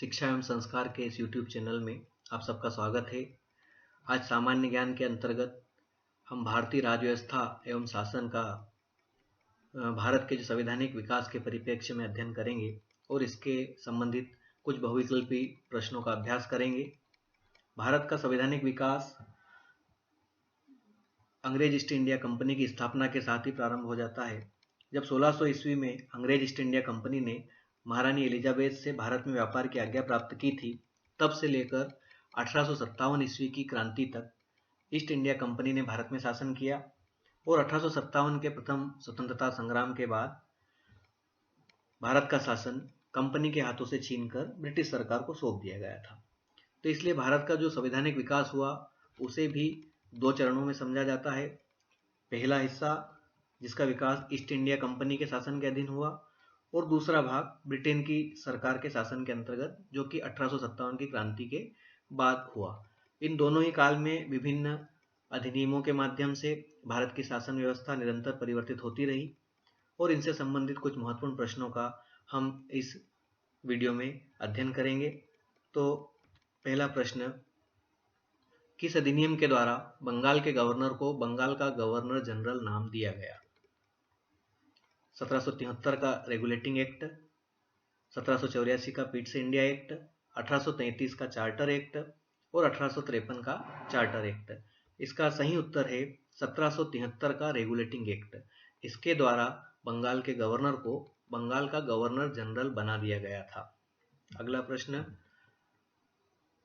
शिक्षा एवं संस्कार के इस YouTube चैनल में आप सबका स्वागत है। आज सामान्य ज्ञान के अंतर्गत हम भारतीय राज्य व्यवस्था एवं शासन का भारत के जो संवैधानिक विकास के परिप्रेक्ष्य में अध्ययन करेंगे और इसके संबंधित कुछ बहुविकल्पी प्रश्नों का अभ्यास करेंगे। भारत का संवैधानिक विकास अंग्रेज ईस्ट इंडिया कंपनी की स्थापना के साथ ही प्रारंभ हो जाता है। जब 1600 ईस्वी में अंग्रेज ईस्ट इंडिया कंपनी ने महारानी एलिजाबेथ से भारत में व्यापार की आज्ञा प्राप्त की थी, तब से लेकर 1857 ईस्वी की क्रांति तक ईस्ट इंडिया कंपनी ने भारत में शासन किया और 1857 के प्रथम स्वतंत्रता संग्राम के बाद भारत का शासन कंपनी के हाथों से छीनकर ब्रिटिश सरकार को सौंप दिया गया था। तो इसलिए भारत का जो संवैधानिक विकास हुआ उसे भी दो चरणों में समझा जाता है। पहला हिस्सा जिसका विकास ईस्ट इंडिया कंपनी के शासन के अधीन हुआ और दूसरा भाग ब्रिटेन की सरकार के शासन के अंतर्गत जो कि 1857 की क्रांति के बाद हुआ। इन दोनों ही काल में विभिन्न अधिनियमों के माध्यम से भारत की शासन व्यवस्था निरंतर परिवर्तित होती रही और इनसे संबंधित कुछ महत्वपूर्ण प्रश्नों का हम इस वीडियो में अध्ययन करेंगे। तो पहला प्रश्न, किस अधिनियम के द्वारा बंगाल के गवर्नर को बंगाल का गवर्नर जनरल नाम दिया गया? 1773 का रेगुलेटिंग एक्ट, 1784 का पिट्स इंडिया एक्ट, 1833 का चार्टर एक्ट और 1853 का चार्टर एक्ट। इसका सही उत्तर है 1773 का रेगुलेटिंग एक्ट। इसके द्वारा बंगाल के गवर्नर को बंगाल का गवर्नर जनरल बना दिया गया था। अगला प्रश्न,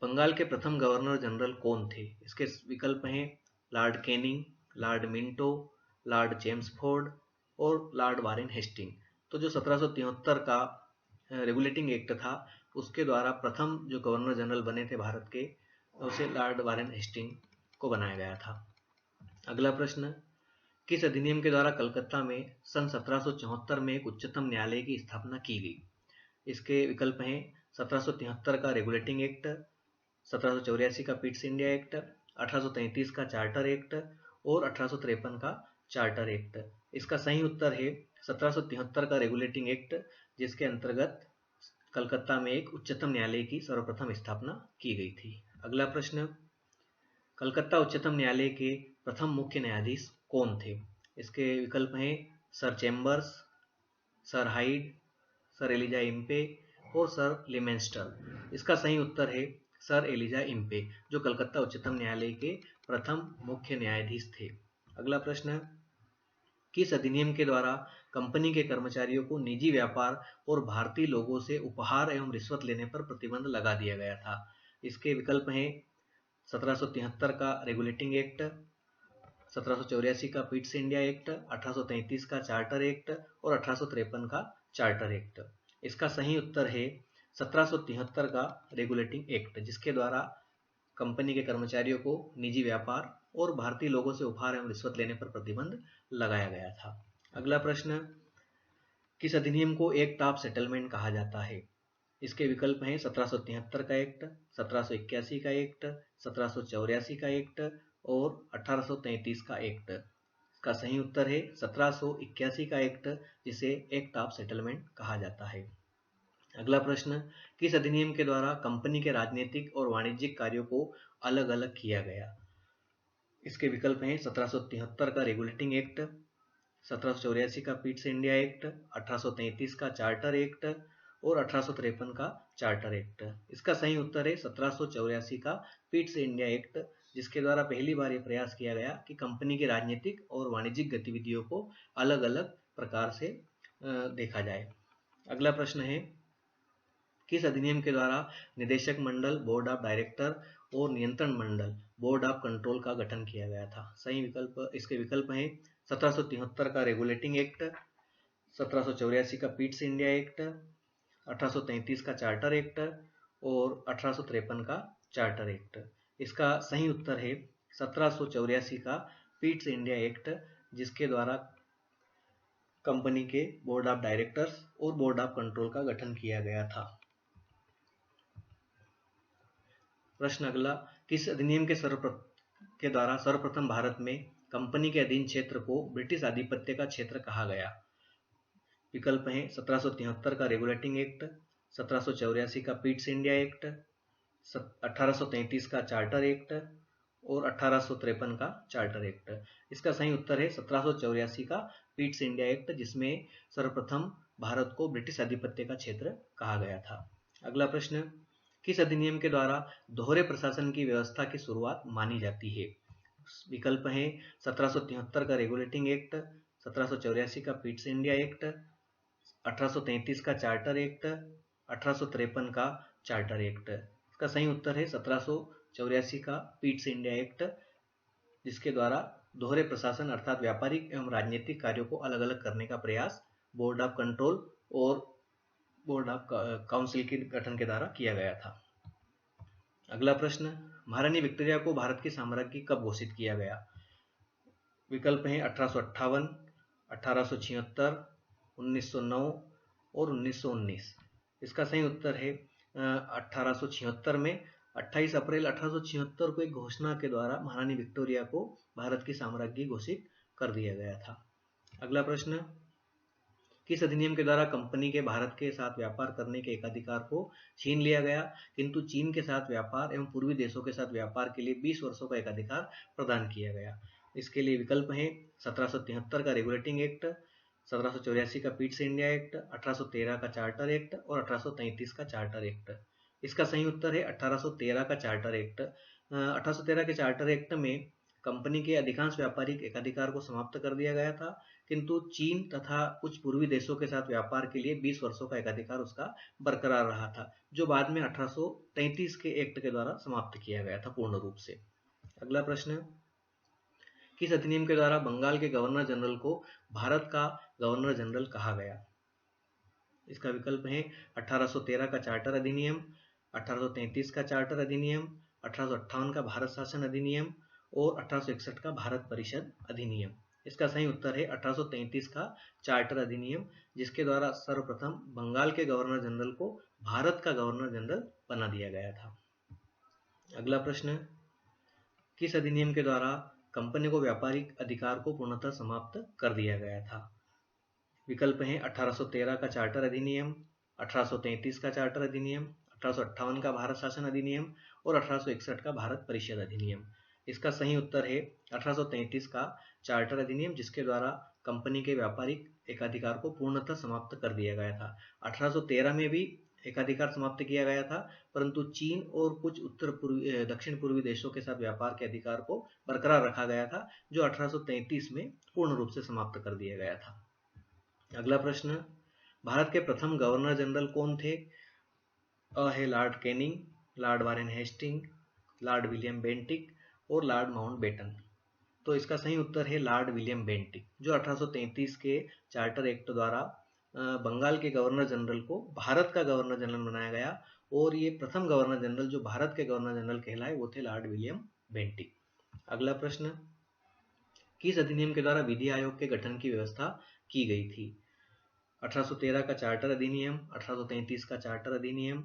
बंगाल के प्रथम गवर्नर जनरल कौन थे? इसके विकल्प हैं Lord Canning, Lord Minto, Lord Chelmsford और लॉर्ड वारेन हेस्टिंग। तो जो 1773 का रेगुलेटिंग एक्ट था उसके द्वारा प्रथम जो गवर्नर जनरल बने थे भारत के, उसे लॉर्ड वारेन हेस्टिंग को बनाया गया था। अगला प्रश्न, किस अधिनियम के द्वारा कलकत्ता में सन 1774 में एक उच्चतम न्यायालय की स्थापना की गई? इसके विकल्प हैं 1773 का रेगुलेटिंग एक्ट, 1784 का पिट्स इंडिया एक्ट, 1833 का चार्टर एक्ट और 1853 का चार्टर एक्ट। इसका सही उत्तर है 1773 का रेगुलेटिंग एक्ट, जिसके अंतर्गत कलकत्ता में एक उच्चतम न्यायालय की सर्वप्रथम स्थापना की गई थी। अगला प्रश्न, कलकत्ता उच्चतम न्यायालय के प्रथम मुख्य न्यायाधीश कौन थे? इसके विकल्प हैं sir Chambers, sir Hyde, sir Elijah Impey और सर लिमेंस्टर। इसका सही उत्तर है सर एलिजा इम्पे, जो कलकत्ता उच्चतम न्यायालय के प्रथम मुख्य न्यायाधीश थे। अगला प्रश्न, किस अधिनियम के द्वारा कंपनी के कर्मचारियों को निजी व्यापार और भारतीय लोगों से उपहार एवं रिश्वत लेने पर प्रतिबंध लगा दिया गया था? इसके विकल्प हैं 1773 का रेगुलेटिंग एक्ट, 1784 का पिट्स इंडिया एक्ट, 1833 का चार्टर एक्ट और 1853 का चार्टर एक्ट। इसका सही उत्तर है 1773 का रेगुलेटिंग एक्ट, जिसके द्वारा कंपनी के कर्मचारियों को निजी व्यापार और भारतीय लोगों से उपहार एवं रिश्वत लेने पर प्रतिबंध लगाया गया था। अगला प्रश्न, किस अधिनियम को एक्ट ऑफ सेटलमेंट कहा जाता है? इसके विकल्प हैं 1773 का एक्ट, 1781 का एक्ट, 1784 का एक्ट और 1833 का एक्ट। इसका सही उत्तर है 1781 का एक्ट, जिसे एक्ट ऑफ सेटलमेंट कहा जाता है। अगला प्रश्न, किस अधिनियम के द्वारा कंपनी के राजनीतिक और वाणिज्यिक कार्यों को अलग अलग किया गया? इसके विकल्प हैं 1773 का रेगुलेटिंग एक्ट, 1784 का पिट्स इंडिया एक्ट, 1833 का चार्टर एक्ट और 1853 का चार्टर एक्ट। इसका सही उत्तर है 1784 का पिट्स इंडिया एक्ट, जिसके द्वारा पहली बार यह प्रयास किया गया कि कंपनी की राजनीतिक और वाणिज्यिक गतिविधियों को अलग अलग प्रकार से देखा जाए। अगला प्रश्न है, किस अधिनियम के द्वारा निदेशक मंडल, बोर्ड ऑफ डायरेक्टर और नियंत्रण मंडल, बोर्ड ऑफ कंट्रोल का गठन किया गया था? सही विकल्प, इसके विकल्प हैं 1773 का रेगुलेटिंग एक्ट, 1784 का पिट्स इंडिया एक्ट, 1833 का चार्टर एक्ट और 1853 का चार्टर एक्ट। इसका सही उत्तर है 1784 का पिट्स इंडिया एक्ट, जिसके द्वारा कंपनी के बोर्ड ऑफ डायरेक्टर्स और बोर्ड ऑफ कंट्रोल का गठन किया गया था। प्रश्न अगला, किस अधिनियम के द्वारा सर्वप्रथम भारत में कंपनी के अधीन क्षेत्र को ब्रिटिश आधिपत्य का क्षेत्र कहा गया? विकल्प हैं 1773 का रेगुलेटिंग एक्ट, 1784 का पिट्स इंडिया एक्ट, 1833 का चार्टर एक्ट और 1853 का चार्टर एक्ट। इसका सही उत्तर है 1784 का पिट्स इंडिया एक्ट, जिसमें सर्वप्रथम भारत को ब्रिटिश आधिपत्य का क्षेत्र कहा गया था। अगला प्रश्न, किस अधिनियम के द्वारा दोहरे प्रशासन की व्यवस्था की शुरुआत मानी जाती है? विकल्प हैं 1773 का रेगुलेटिंग एक्ट, 1784 का पिट्स इंडिया एक्ट, 1833 का चार्टर एक्ट, 1853 का चार्टर एक्ट। इसका सही उत्तर है 1784 का पिट्स इंडिया एक्ट, जिसके द्वारा दोहरे प्रशासन अर्थात व्यापारिक एवं राजनीतिक कार्यों को अलग अलग करने का प्रयास बोर्ड ऑफ कंट्रोल और बोर्ड ऑफ काउंसिल के गठन के द्वारा किया गया था। अगला प्रश्न, महारानी विक्टोरिया को भारत की साम्राज्ञी कब घोषित किया गया? विकल्प हैं 1858, 1876, 1909 और 1919। इसका सही उत्तर है 1876 में 28 अप्रैल 1876 को एक घोषणा के द्वारा महारानी विक्टोरिया को भारत की साम्राज्ञी घोषित कर दिया गया था। अगला प्रश्न, किस अधिनियम के द्वारा कंपनी के भारत के साथ व्यापार करने के एकाधिकार को छीन लिया गया, किंतु चीन के साथ व्यापार एवं पूर्वी देशों के साथ व्यापार के लिए 20 वर्षों का एकाधिकार प्रदान किया गया? इसके लिए विकल्प हैं 1773 का रेगुलेटिंग एक्ट, 1784 का पिट्स इंडिया एक्ट, 1813 का चार्टर एक्ट और 1833 का चार्टर एक्ट। इसका सही उत्तर है 1813 का चार्टर एक्ट। 1813 के चार्टर एक्ट में कंपनी के अधिकांश व्यापारिक एकाधिकार को समाप्त कर दिया गया था, किंतु चीन तथा कुछ पूर्वी देशों के साथ व्यापार के लिए 20 वर्षों का एकाधिकार उसका बरकरार रहा था, जो बाद में 1833 के एक्ट के द्वारा समाप्त किया गया था पूर्ण रूप से। अगला प्रश्न, किस अधिनियम के द्वारा बंगाल के गवर्नर जनरल को भारत का गवर्नर जनरल कहा गया? इसका विकल्प है 1813 का चार्टर अधिनियम, 1833 का चार्टर अधिनियम, 1858 का भारत शासन अधिनियम और 1861 का भारत परिषद अधिनियम। इसका सही उत्तर है 1833 का चार्टर अधिनियम, जिसके द्वारा सर्वप्रथम बंगाल के गवर्नर जनरल को भारत का गवर्नर जनरल बना दिया गया था। अगला प्रश्न, किस अधिनियम के द्वारा कंपनी को व्यापारिक अधिकार को पूर्णतः समाप्त कर दिया गया था? विकल्प हैं 1813 का चार्टर अधिनियम, 1833 का चार्टर अधिनियम, 1858 का भारत शासन अधिनियम और 1861 का भारत परिषद अधिनियम। इसका सही उत्तर है 1833 का चार्टर अधिनियम, जिसके द्वारा कंपनी के व्यापारिक एकाधिकार को पूर्णतः समाप्त कर दिया गया था। 1813 में भी एकाधिकार समाप्त किया गया था, परंतु चीन और कुछ दक्षिण पूर्वी देशों के साथ व्यापार के अधिकार को बरकरार रखा गया था, जो 1833 में पूर्ण रूप से समाप्त कर दिया गया था। अगला प्रश्न, भारत के प्रथम गवर्नर जनरल कौन थे? अ है Lord Canning, Lord Warren Hastings, Lord William Bentinck और लॉर्ड माउंटबेटन। तो इसका सही उत्तर है लॉर्ड विलियम बेंटिक, जो 1833 के चार्टर एक्ट द्वारा बंगाल के गवर्नर जनरल को भारत का गवर्नर जनरल बनाया गया, और ये प्रथम गवर्नर जनरल जो भारत के गवर्नर जनरल कहलाए वो थे लॉर्ड विलियम बेंटिक। अगला प्रश्न, किस अधिनियम के द्वारा विधि आयोग के गठन की व्यवस्था की गई थी? 1813 का चार्टर अधिनियम, 1833 का चार्टर अधिनियम,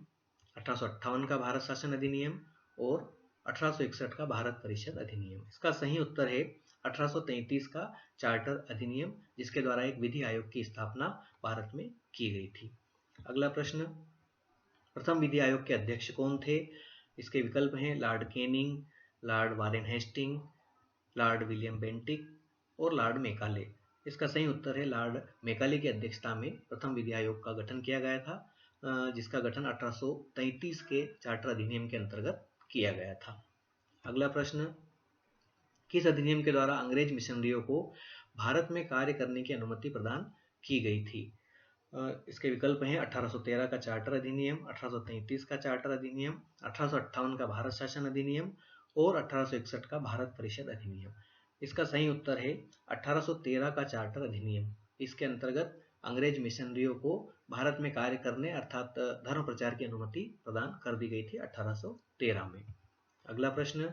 1858 का भारत शासन अधिनियम और 1861 का भारत परिषद अधिनियम। इसका सही उत्तर है 1833 का चार्टर अधिनियम, जिसके द्वारा एक विधि आयोग की स्थापना भारत में की गई थी। अगला प्रश्न, प्रथम विधि आयोग के अध्यक्ष कौन थे? इसके विकल्प हैं Lord Canning, Lord Warren Hastings, Lord William Bentinck और लॉर्ड मेकाले। इसका सही उत्तर है लॉर्ड मेकाले की अध्यक्षता में प्रथम विधि आयोग का गठन किया गया था, जिसका गठन 1833 के चार्टर अधिनियम के अंतर्गत किया गया था। अगला प्रश्न, किस अधिनियम के द्वारा अंग्रेज मिशनरियों को भारत में कार्य करने की अनुमति प्रदान की गई थी? इसके विकल्प हैं 1813 का चार्टर अधिनियम, 1833 का चार्टर अधिनियम, 1858 का भारत शासन अधिनियम और 1861 का भारत परिषद अधिनियम। इसका सही उत्तर है 1813 का चार्टर अधिनियम। इसके अंतर्गत अंग्रेज मिशनरियों को भारत में कार्य करने अर्थात धर्म प्रचार की अनुमति प्रदान कर दी गई थी 1813 में। अगला प्रश्न,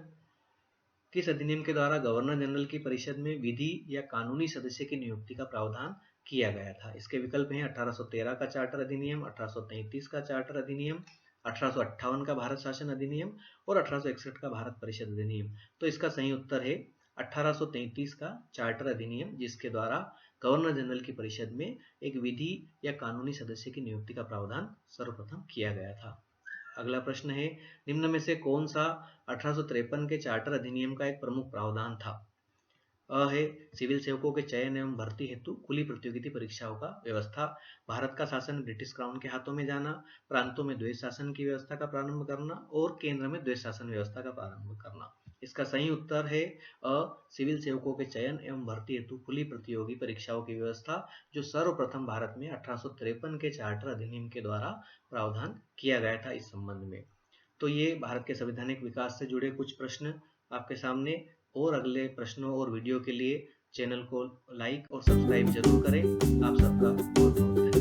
किस अधिनियम के द्वारा गवर्नर जनरल की परिषद में विधि या कानूनी सदस्य की नियुक्ति का प्रावधान किया गया था? इसके विकल्प हैं 1813 का चार्टर अधिनियम, 1833 का चार्टर अधिनियम, 1858 का भारत शासन अधिनियम और 1861 का भारत परिषद अधिनियम। तो इसका सही उत्तर है 1833 का चार्टर अधिनियम, जिसके द्वारा गवर्नर जनरल की परिषद में एक विधि या कानूनी सदस्य की नियुक्ति का प्रावधान सर्वप्रथम किया गया था। अगला प्रश्न है, निम्न में से कौन सा 1853 के चार्टर अधिनियम का एक प्रमुख प्रावधान था? अ है सिविल सेवकों के चयन एवं भर्ती हेतु खुली प्रतियोगिता परीक्षाओं का व्यवस्था, भारत का शासन ब्रिटिश क्राउन के हाथों में जाना, प्रांतों में द्वैध शासन की व्यवस्था का प्रारंभ करना और केंद्र में द्वैध शासन व्यवस्था का प्रारंभ करना। इसका सही उत्तर है अ सिविल सेवकों के चयन एवं भर्ती हेतु खुली प्रतियोगी परीक्षाओं की व्यवस्था, जो सर्वप्रथम भारत में 1853 के चार्टर अधिनियम के द्वारा प्रावधान किया गया था इस संबंध में। तो ये भारत के संवैधानिक विकास से जुड़े कुछ प्रश्न आपके सामने, और अगले प्रश्नों और वीडियो के लिए चैनल को लाइक और सब्सक्राइब जरूर करें। आप सबका बहुत बहुत धन्यवाद।